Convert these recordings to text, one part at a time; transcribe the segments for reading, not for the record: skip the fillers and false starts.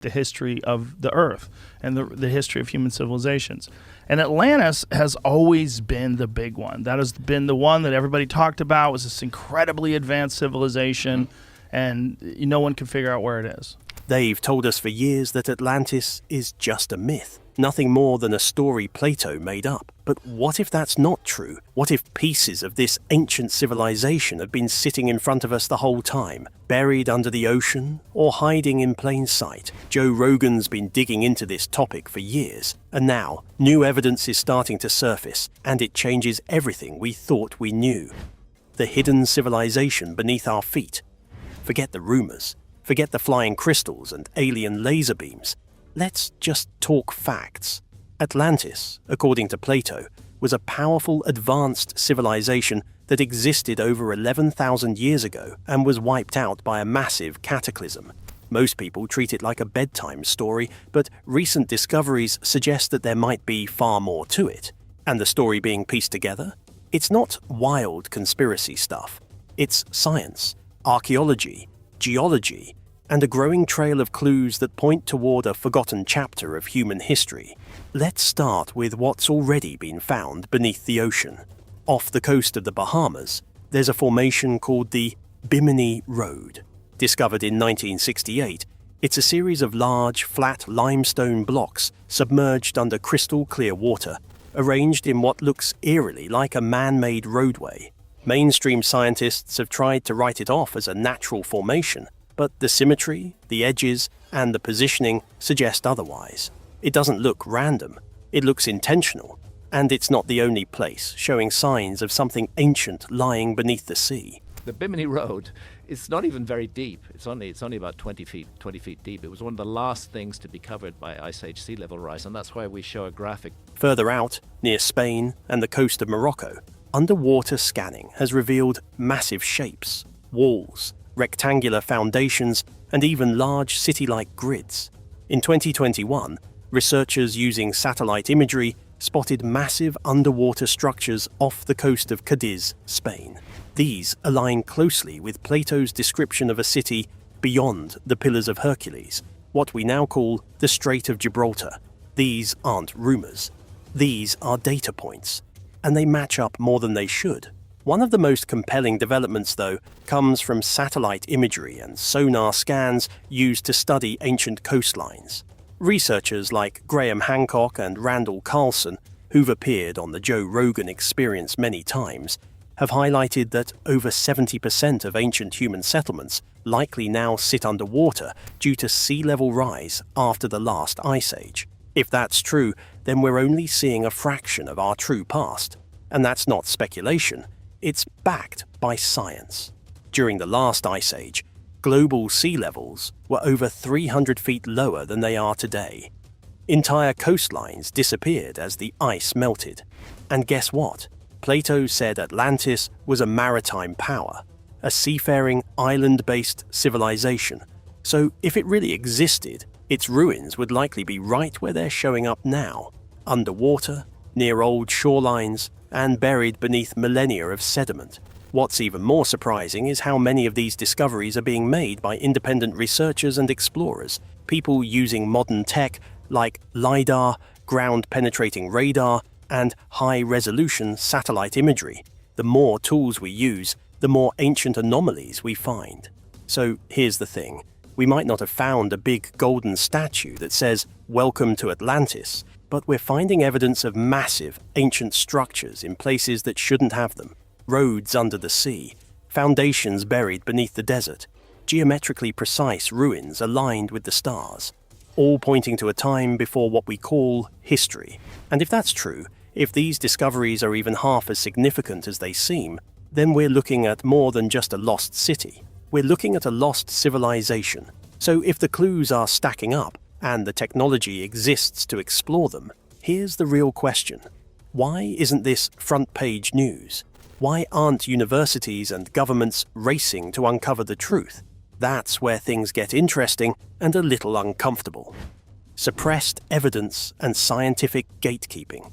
the history of the Earth and the history of human civilizations. And Atlantis has always been the big one. That has been the one that everybody talked about, was this incredibly advanced civilization, and no one can figure out where it is. They've told us for years that Atlantis is just a myth, nothing more than a story Plato made up. But what if that's not true? What if pieces of this ancient civilization have been sitting in front of us the whole time, buried under the ocean or hiding in plain sight? Joe Rogan's been digging into this topic for years, and now new evidence is starting to surface, and it changes everything we thought we knew. The hidden civilization beneath our feet. Forget the rumors. Forget the flying crystals and alien laser beams. Let's just talk facts. Atlantis, according to Plato, was a powerful, advanced civilization that existed over 11,000 years ago and was wiped out by a massive cataclysm. Most people treat it like a bedtime story, but recent discoveries suggest that there might be far more to it. And the story being pieced together? It's not wild conspiracy stuff. It's science, archaeology, geology, and a growing trail of clues that point toward a forgotten chapter of human history. Let's start with what's already been found beneath the ocean. Off the coast of the Bahamas, there's a formation called the Bimini Road. Discovered in 1968, it's a series of large, flat limestone blocks submerged under crystal clear water, arranged in what looks eerily like a man-made roadway. Mainstream scientists have tried to write it off as a natural formation, but the symmetry, the edges, and the positioning suggest otherwise. It doesn't look random, it looks intentional, and it's not the only place showing signs of something ancient lying beneath the sea. The Bimini Road, it's not even very deep. It's only about 20 feet deep. It was one of the last things to be covered by Ice Age sea level rise, and that's why we show a graphic. Further out, near Spain and the coast of Morocco, underwater scanning has revealed massive shapes, walls, rectangular foundations, and even large city-like grids. In 2021, researchers using satellite imagery spotted massive underwater structures off the coast of Cadiz, Spain. These align closely with Plato's description of a city beyond the Pillars of Hercules, what we now call the Strait of Gibraltar. These aren't rumors. These are data points, and they match up more than they should. One of the most compelling developments, though, comes from satellite imagery and sonar scans used to study ancient coastlines. Researchers like Graham Hancock and Randall Carlson, who've appeared on the Joe Rogan Experience many times, have highlighted that over 70% of ancient human settlements likely now sit underwater due to sea level rise after the last ice age. If that's true, then we're only seeing a fraction of our true past. And that's not speculation. It's backed by science. During the last ice age, global sea levels were over 300 feet lower than they are today. Entire coastlines disappeared as the ice melted. And guess what? Plato said Atlantis was a maritime power, a seafaring, island-based civilization. So if it really existed, its ruins would likely be right where they're showing up now, underwater, near old shorelines, and buried beneath millennia of sediment. What's even more surprising is how many of these discoveries are being made by independent researchers and explorers, people using modern tech like LiDAR, ground-penetrating radar, and high-resolution satellite imagery. The more tools we use, the more ancient anomalies we find. So here's the thing. We might not have found a big golden statue that says, "Welcome to Atlantis," but we're finding evidence of massive, ancient structures in places that shouldn't have them. Roads under the sea, foundations buried beneath the desert, geometrically precise ruins aligned with the stars, all pointing to a time before what we call history. And if that's true, if these discoveries are even half as significant as they seem, then we're looking at more than just a lost city. We're looking at a lost civilization. So if the clues are stacking up, and the technology exists to explore them, here's the real question. Why isn't this front-page news? Why aren't universities and governments racing to uncover the truth? That's where things get interesting and a little uncomfortable. Suppressed evidence and scientific gatekeeping.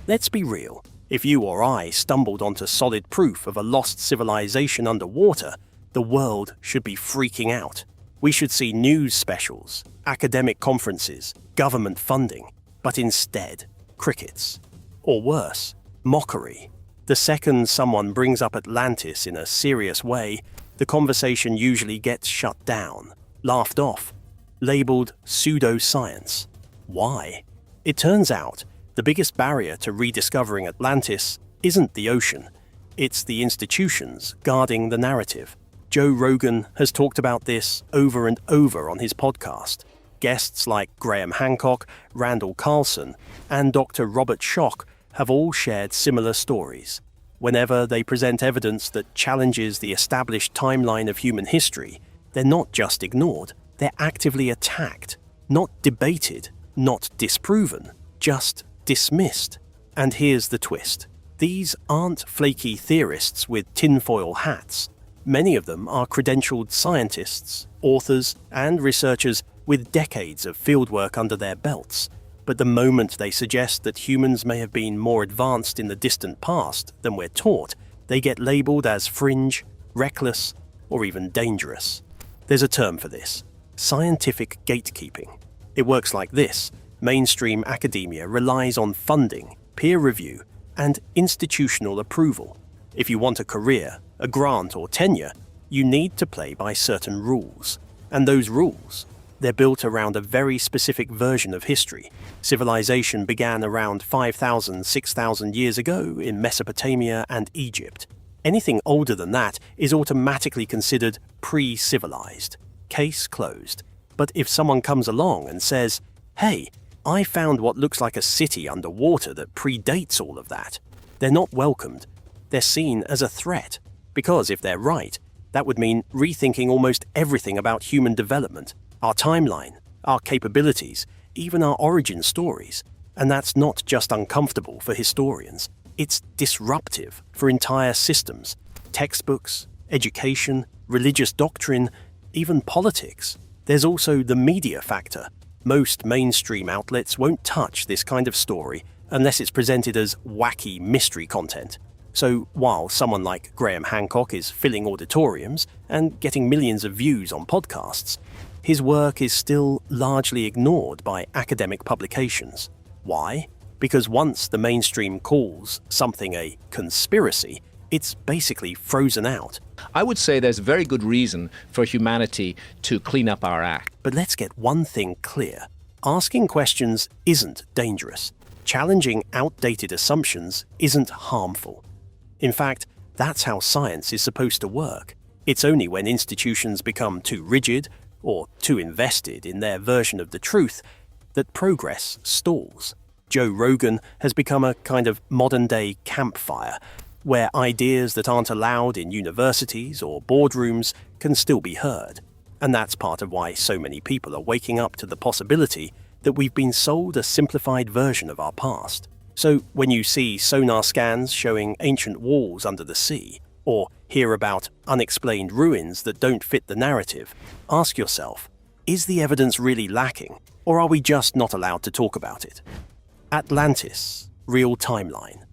Let's be real. If you or I stumbled onto solid proof of a lost civilization underwater, the world should be freaking out. We should see news specials, academic conferences, government funding, but instead, crickets. Or worse, mockery. The second someone brings up Atlantis in a serious way, the conversation usually gets shut down, laughed off, labeled pseudoscience. Why? It turns out the biggest barrier to rediscovering Atlantis isn't the ocean, it's the institutions guarding the narrative. Joe Rogan has talked about this over and over on his podcast. Guests like Graham Hancock, Randall Carlson, and Dr. Robert Schoch have all shared similar stories. Whenever they present evidence that challenges the established timeline of human history, they're not just ignored, they're actively attacked, not debated, not disproven, just dismissed. And here's the twist. These aren't flaky theorists with tinfoil hats. Many of them are credentialed scientists, authors, and researchers with decades of fieldwork under their belts. But the moment they suggest that humans may have been more advanced in the distant past than we're taught, they get labeled as fringe, reckless, or even dangerous. There's a term for this: scientific gatekeeping. It works like this. Mainstream academia relies on funding, peer review, and institutional approval. If you want a career, a grant, or tenure, you need to play by certain rules. And those rules, they're built around a very specific version of history. Civilization began around 5,000, 6,000 years ago in Mesopotamia and Egypt. Anything older than that is automatically considered pre-civilized. Case closed. But if someone comes along and says, "Hey, I found what looks like a city underwater that predates all of that," they're not welcomed. They're seen as a threat. Because if they're right, that would mean rethinking almost everything about human development, our timeline, our capabilities, even our origin stories. And that's not just uncomfortable for historians, it's disruptive for entire systems, textbooks, education, religious doctrine, even politics. There's also the media factor. Most mainstream outlets won't touch this kind of story unless it's presented as wacky mystery content. So while someone like Graham Hancock is filling auditoriums and getting millions of views on podcasts, his work is still largely ignored by academic publications. Why? Because once the mainstream calls something a conspiracy, it's basically frozen out. I would say there's a very good reason for humanity to clean up our act. But let's get one thing clear. Asking questions isn't dangerous. Challenging outdated assumptions isn't harmful. In fact, that's how science is supposed to work. It's only when institutions become too rigid or too invested in their version of the truth that progress stalls. Joe Rogan has become a kind of modern-day campfire, where ideas that aren't allowed in universities or boardrooms can still be heard. And that's part of why so many people are waking up to the possibility that we've been sold a simplified version of our past. So when you see sonar scans showing ancient walls under the sea, or hear about unexplained ruins that don't fit the narrative, ask yourself, is the evidence really lacking, or are we just not allowed to talk about it? Atlantis, real timeline.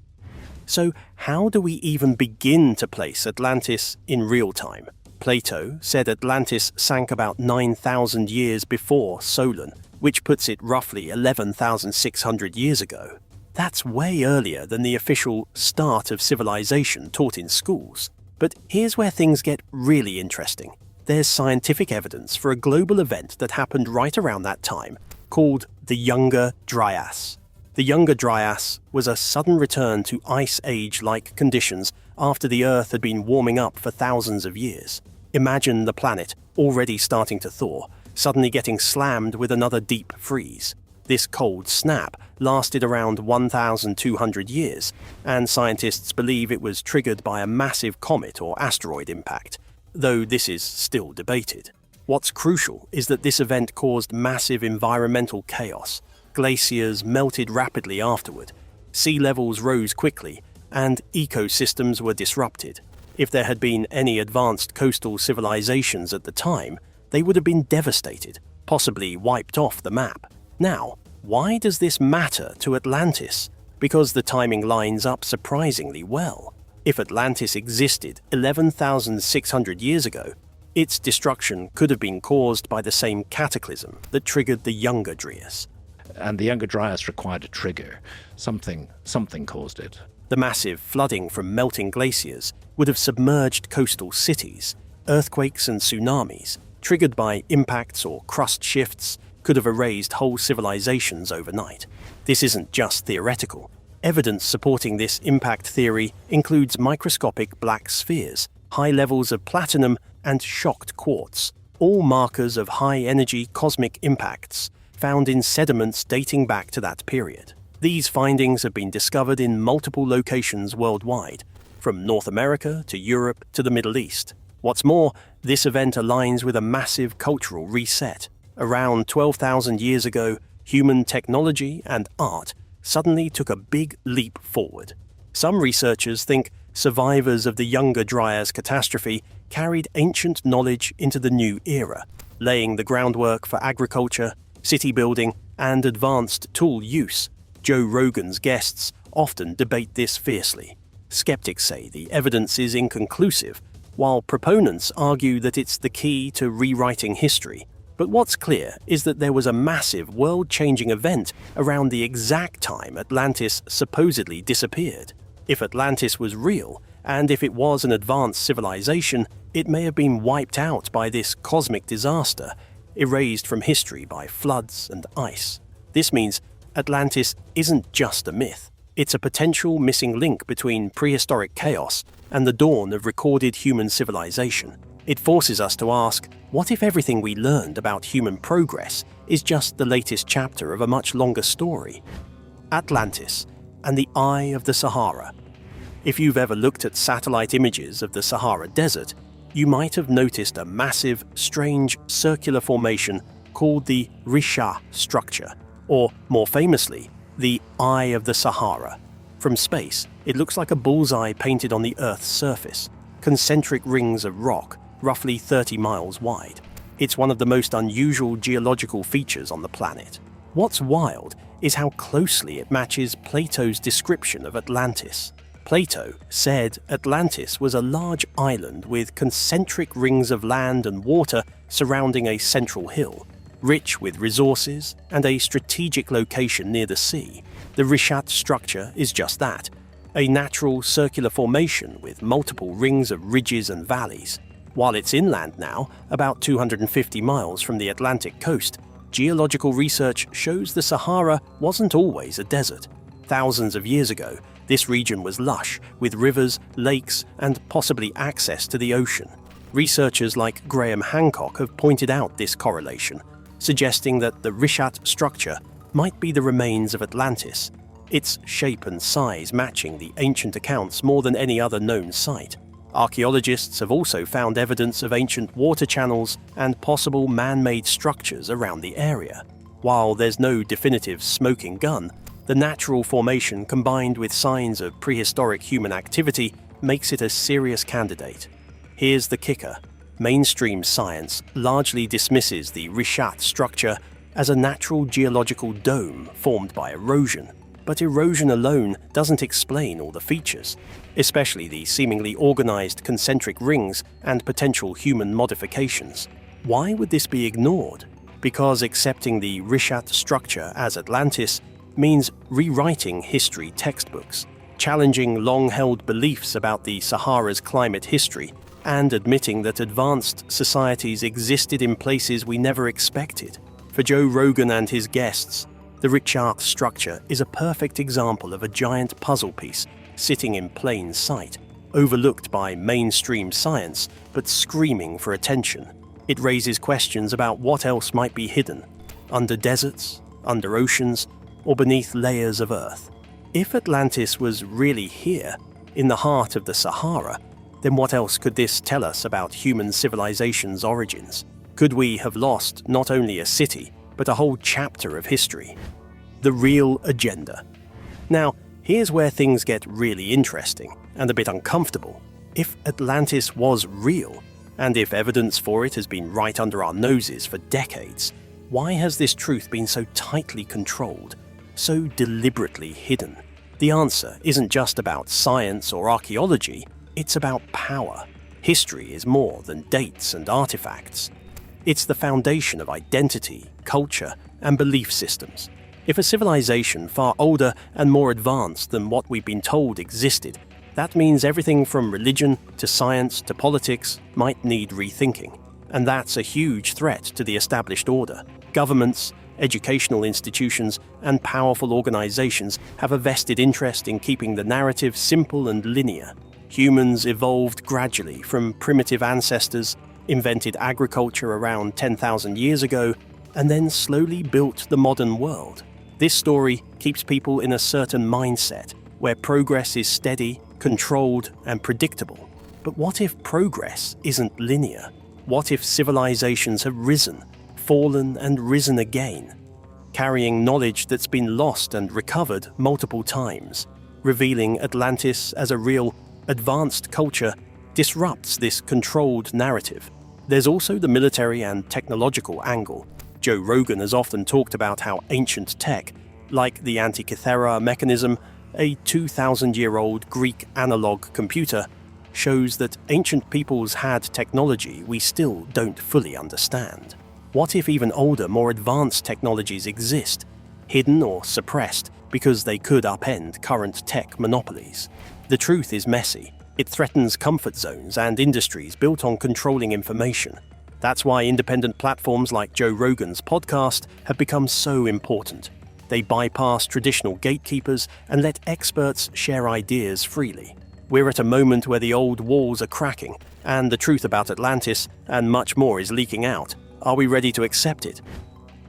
So how do we even begin to place Atlantis in real time? Plato said Atlantis sank about 9,000 years before Solon, which puts it roughly 11,600 years ago. That's way earlier than the official start of civilization taught in schools. But here's where things get really interesting. There's scientific evidence for a global event that happened right around that time, called the Younger Dryas. The Younger Dryas was a sudden return to Ice Age-like conditions after the Earth had been warming up for thousands of years. Imagine the planet, already starting to thaw, suddenly getting slammed with another deep freeze. This cold snap lasted around 1,200 years, and scientists believe it was triggered by a massive comet or asteroid impact, though this is still debated. What's crucial is that this event caused massive environmental chaos. Glaciers melted rapidly afterward, sea levels rose quickly, and ecosystems were disrupted. If there had been any advanced coastal civilizations at the time, they would have been devastated, possibly wiped off the map. Now, why does this matter to Atlantis? Because the timing lines up surprisingly well. If Atlantis existed 11,600 years ago, Its destruction could have been caused by the same cataclysm that triggered the Younger Dryas. And the Younger Dryas required a trigger. Something caused it. The massive flooding from melting glaciers would have submerged coastal cities. Earthquakes and tsunamis, triggered by impacts or crust shifts, could have erased whole civilizations overnight. This isn't just theoretical. Evidence supporting this impact theory includes microscopic black spheres, high levels of platinum, and shocked quartz, all markers of high-energy cosmic impacts found in sediments dating back to that period. These findings have been discovered in multiple locations worldwide, from North America to Europe to the Middle East. What's more, this event aligns with a massive cultural reset. Around 12,000 years ago, human technology and art suddenly took a big leap forward. Some researchers think survivors of the Younger Dryas catastrophe carried ancient knowledge into the new era, laying the groundwork for agriculture, city building, and advanced tool use. Joe Rogan's guests often debate this fiercely. Skeptics say the evidence is inconclusive, while proponents argue that it's the key to rewriting history. But what's clear is that there was a massive world-changing event around the exact time Atlantis supposedly disappeared. If Atlantis was real, and if it was an advanced civilization, it may have been wiped out by this cosmic disaster, erased from history by floods and ice. This means Atlantis isn't just a myth. It's a potential missing link between prehistoric chaos and the dawn of recorded human civilization. It forces us to ask, what if everything we learned about human progress is just the latest chapter of a much longer story? Atlantis and the Eye of the Sahara. If you've ever looked at satellite images of the Sahara Desert, you might have noticed a massive, strange circular formation called the Risha structure, or more famously, the Eye of the Sahara. From space, it looks like a bullseye painted on the Earth's surface, concentric rings of rock, roughly 30 miles wide. It's one of the most unusual geological features on the planet. What's wild is how closely it matches Plato's description of Atlantis. Plato said Atlantis was a large island with concentric rings of land and water surrounding a central hill, rich with resources and a strategic location near the sea. The Rishat structure is just that, a natural circular formation with multiple rings of ridges and valleys. While it's inland now, about 250 miles from the Atlantic coast, geological research shows the Sahara wasn't always a desert. Thousands of years ago, this region was lush, with rivers, lakes, and possibly access to the ocean. Researchers like Graham Hancock have pointed out this correlation, suggesting that the Rishat structure might be the remains of Atlantis, its shape and size matching the ancient accounts more than any other known site. Archaeologists have also found evidence of ancient water channels and possible man-made structures around the area. While there's no definitive smoking gun, the natural formation combined with signs of prehistoric human activity makes it a serious candidate. Here's the kicker. Mainstream science largely dismisses the Rishat structure as a natural geological dome formed by erosion. But erosion alone doesn't explain all the features, especially the seemingly organized concentric rings and potential human modifications. Why would this be ignored? Because accepting the Rishat structure as Atlantis means rewriting history textbooks, challenging long-held beliefs about the Sahara's climate history, and admitting that advanced societies existed in places we never expected. For Joe Rogan and his guests, the Rishat structure is a perfect example of a giant puzzle piece sitting in plain sight, overlooked by mainstream science, but screaming for attention. It raises questions about what else might be hidden, under deserts, under oceans, or beneath layers of Earth. If Atlantis was really here, in the heart of the Sahara, then what else could this tell us about human civilization's origins? Could we have lost not only a city, but a whole chapter of history? The real agenda. Now, here's where things get really interesting and a bit uncomfortable. If Atlantis was real, and if evidence for it has been right under our noses for decades, why has this truth been so tightly controlled, so deliberately hidden? The answer isn't just about science or archaeology, it's about power. history is more than dates and artifacts. It's the foundation of identity, culture, and belief systems. If a civilization far older and more advanced than what we've been told existed, that means everything from religion to science to politics might need rethinking. And that's a huge threat to the established order. Governments, educational institutions, and powerful organizations have a vested interest in keeping the narrative simple and linear. Humans evolved gradually from primitive ancestors, invented agriculture around 10,000 years ago, and then slowly built the modern world. This story keeps people in a certain mindset, where progress is steady, controlled, and predictable. But what if progress isn't linear? What if civilizations have risen, fallen, and risen again, carrying knowledge that's been lost and recovered multiple times? Revealing Atlantis as a real, advanced culture disrupts this controlled narrative. There's also the military and technological angle. Joe Rogan has often talked about how ancient tech, like the Antikythera mechanism, a 2,000-year-old Greek analog computer, shows that ancient peoples had technology we still don't fully understand. What if even older, more advanced technologies exist, hidden or suppressed because they could upend current tech monopolies? The truth is messy. It threatens comfort zones and industries built on controlling information. That's why independent platforms like Joe Rogan's podcast have become so important. They bypass traditional gatekeepers and let experts share ideas freely. We're at a moment where the old walls are cracking, and the truth about Atlantis and much more is leaking out. Are we ready to accept it?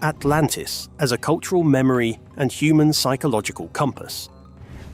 Atlantis as a cultural memory and human psychological compass.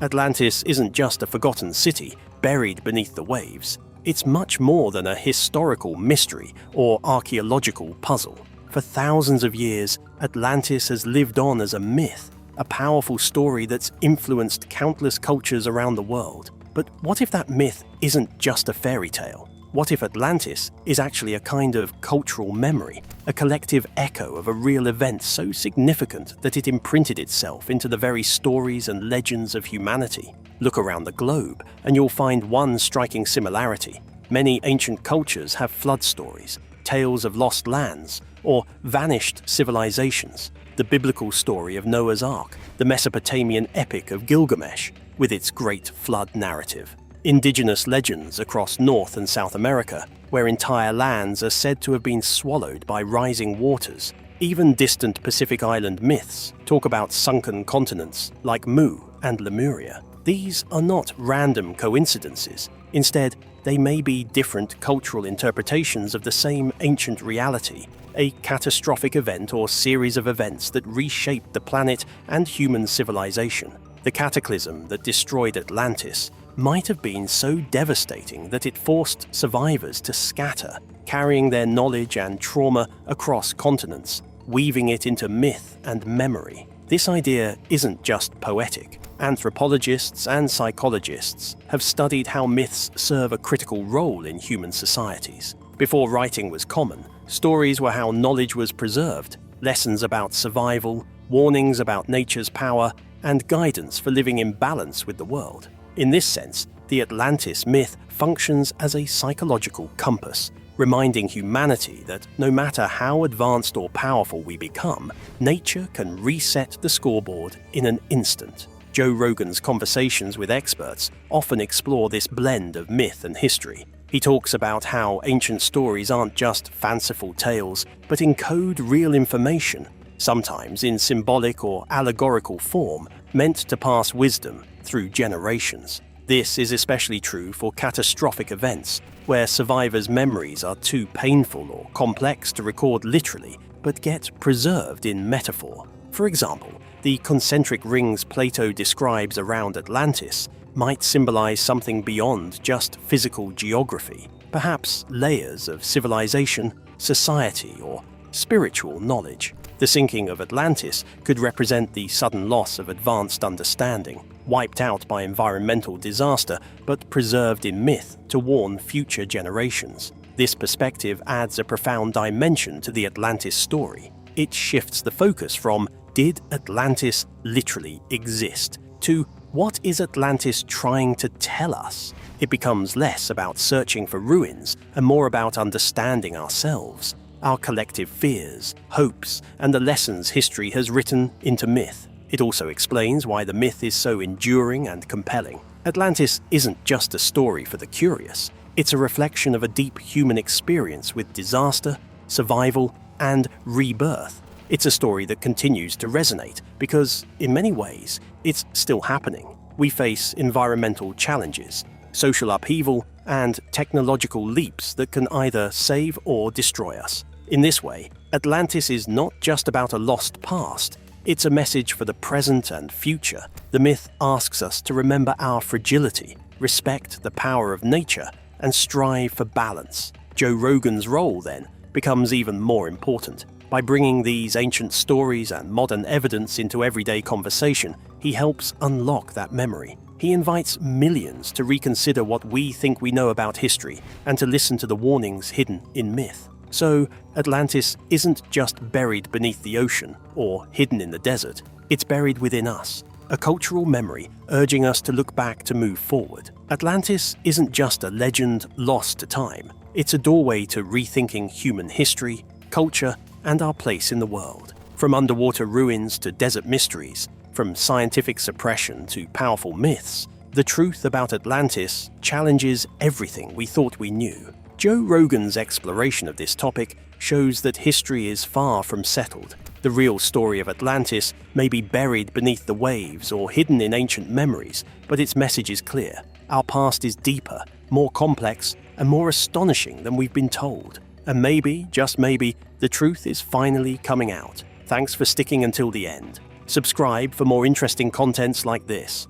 Atlantis isn't just a forgotten city buried beneath the waves. It's much more than a historical mystery or archaeological puzzle. For thousands of years, Atlantis has lived on as a myth, a powerful story that's influenced countless cultures around the world. But what if that myth isn't just a fairy tale? What if Atlantis is actually a kind of cultural memory, a collective echo of a real event so significant that it imprinted itself into the very stories and legends of humanity? Look around the globe, and you'll find one striking similarity. Many ancient cultures have flood stories, tales of lost lands, or vanished civilizations. The biblical story of Noah's Ark, the Mesopotamian epic of Gilgamesh, with its great flood narrative. Indigenous legends across North and South America, where entire lands are said to have been swallowed by rising waters. Even distant Pacific Island myths talk about sunken continents like Mu and Lemuria. These are not random coincidences. Instead, they may be different cultural interpretations of the same ancient reality, a catastrophic event or series of events that reshaped the planet and human civilization. The cataclysm that destroyed Atlantis might have been so devastating that it forced survivors to scatter, carrying their knowledge and trauma across continents, weaving it into myth and memory. This idea isn't just poetic. Anthropologists and psychologists have studied how myths serve a critical role in human societies. Before writing was common, stories were how knowledge was preserved, lessons about survival, warnings about nature's power, and guidance for living in balance with the world. In this sense, the Atlantis myth functions as a psychological compass, reminding humanity that no matter how advanced or powerful we become, nature can reset the scoreboard in an instant. Joe Rogan's conversations with experts often explore this blend of myth and history. He talks about how ancient stories aren't just fanciful tales, but encode real information, sometimes in symbolic or allegorical form, meant to pass wisdom through generations. This is especially true for catastrophic events, where survivors' memories are too painful or complex to record literally, but get preserved in metaphor. For example, the concentric rings Plato describes around Atlantis might symbolize something beyond just physical geography, perhaps layers of civilization, society, or spiritual knowledge. The sinking of Atlantis could represent the sudden loss of advanced understanding, wiped out by environmental disaster, but preserved in myth to warn future generations. This perspective adds a profound dimension to the Atlantis story. It shifts the focus from, did Atlantis literally exist, to What is Atlantis trying to tell us? It becomes less about searching for ruins and more about understanding ourselves, our collective fears, hopes, and the lessons history has written into myth. It also explains why the myth is so enduring and compelling. Atlantis isn't just a story for the curious. It's a reflection of a deep human experience with disaster, survival, and rebirth. It's a story that continues to resonate because, in many ways, it's still happening. We face environmental challenges, social upheaval, and technological leaps that can either save or destroy us. In this way, Atlantis is not just about a lost past, it's a message for the present and future. The myth asks us to remember our fragility, respect the power of nature, and strive for balance. Joe Rogan's role, then, becomes even more important. By bringing these ancient stories and modern evidence into everyday conversation, he helps unlock that memory. He invites millions to reconsider what we think we know about history and to listen to the warnings hidden in myth. So, Atlantis isn't just buried beneath the ocean or hidden in the desert, it's buried within us, a cultural memory urging us to look back to move forward. Atlantis isn't just a legend lost to time, it's a doorway to rethinking human history, culture, and our place in the world. From underwater ruins to desert mysteries, from scientific suppression to powerful myths, the truth about Atlantis challenges everything we thought we knew. Joe Rogan's exploration of this topic shows that history is far from settled. The real story of Atlantis may be buried beneath the waves or hidden in ancient memories, but its message is clear. Our past is deeper, more complex, and more astonishing than we've been told. And maybe, just maybe, the truth is finally coming out. Thanks for sticking until the end. Subscribe for more interesting contents like this.